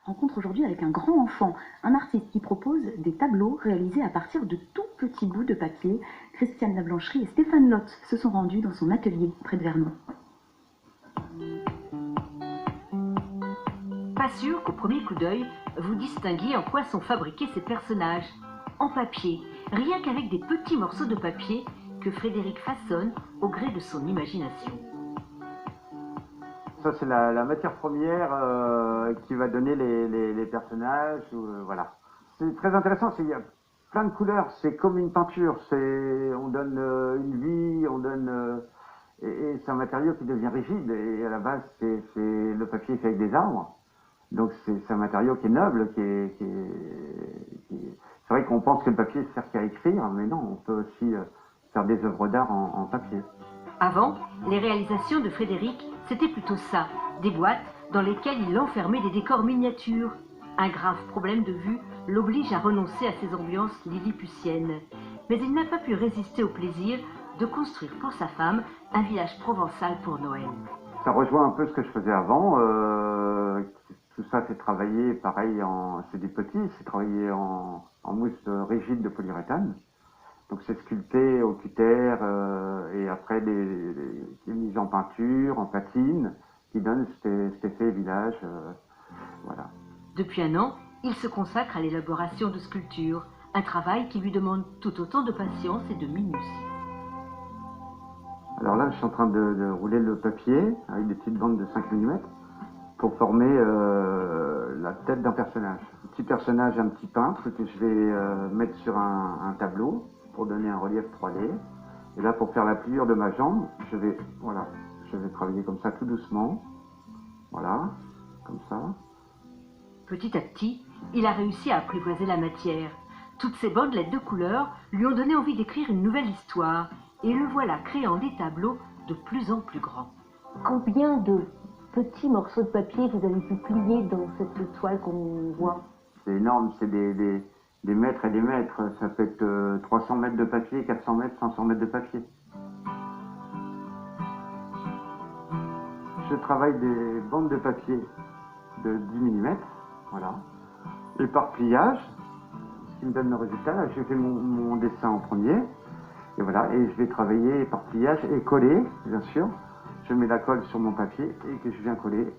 rencontre aujourd'hui avec un grand enfant, un artiste qui propose des tableaux réalisés à partir de tout petits bouts de papier. Christiane Lablancherie et Stéphane Lotte se sont rendus dans son atelier près de Vernon. Pas sûr qu'au premier coup d'œil, vous distinguiez en quoi sont fabriqués ces personnages. En papier, rien qu'avec des petits morceaux de papier que Frédéric façonne au gré de son imagination. Ça, c'est la matière première qui va donner les personnages. Voilà. C'est très intéressant, il y a plein de couleurs, c'est comme une peinture. On donne une vie, on donne... et c'est un matériau qui devient rigide. Et à la base, le papier est fait avec des arbres. Donc c'est un matériau qui est noble, c'est vrai qu'on pense que le papier ne sert qu'à écrire, mais non, on peut aussi faire des œuvres d'art en papier. Avant, les réalisations de Frédéric, c'était plutôt ça, des boîtes dans lesquelles il enfermait des décors miniatures. Un grave problème de vue l'oblige à renoncer à ces ambiances lilliputiennes. Mais il n'a pas pu résister au plaisir de construire pour sa femme un village provençal pour Noël. Ça rejoint un peu ce que je faisais avant. Tout ça, c'est travaillé pareil, c'est des petits, c'est travaillé en mousse rigide de polyuréthane. Donc c'est sculpté au cutter et après des mises en peinture, en patine, qui donnent cet effet village. Voilà. Depuis un an, il se consacre à l'élaboration de sculptures, un travail qui lui demande tout autant de patience et de minutie. Alors là, je suis en train de rouler le papier avec des petites bandes de 5 mm pour former la tête d'un personnage. Un petit personnage, un petit peintre que je vais mettre sur un tableau pour donner un relief 3D. Et là, pour faire la pliure de ma jambe, je vais travailler comme ça tout doucement. Voilà, comme ça. Petit à petit, il a réussi à apprivoiser la matière. Toutes ces bandelettes de couleurs lui ont donné envie d'écrire une nouvelle histoire. Et le voilà créant des tableaux de plus en plus grands. Combien de petits morceaux de papier vous avez pu plier dans cette toile qu'on voit? C'est énorme, c'est des mètres et des mètres. Ça peut être 300 mètres de papier, 400 mètres, 500 mètres de papier. Je travaille des bandes de papier de 10 mm, voilà. Et par pliage, ce qui me donne le résultat, là, j'ai fait mon dessin en premier. Et voilà, et je vais travailler par pliage et coller, bien sûr. Je mets la colle sur mon papier et que je viens coller.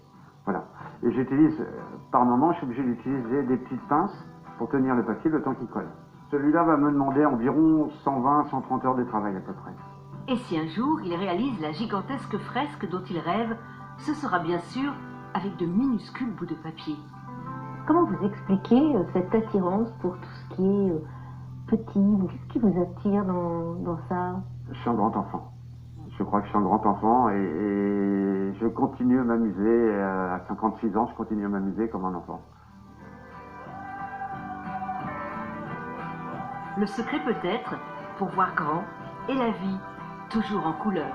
Voilà. Et j'utilise, par moment, je suis obligé d'utiliser des petites pinces pour tenir le papier le temps qu'il colle. Celui-là va me demander environ 120-130 heures de travail à peu près. Et si un jour il réalise la gigantesque fresque dont il rêve, ce sera bien sûr avec de minuscules bouts de papier. Comment vous expliquez cette attirance pour tout ce qui est petit? Qu'est-ce qui vous attire dans ça? Je suis un grand enfant. Je crois que je suis un grand enfant et je continue à m'amuser. À 56 ans, je continue à m'amuser comme un enfant. Le secret peut-être, pour voir grand, est la vie, toujours en couleur.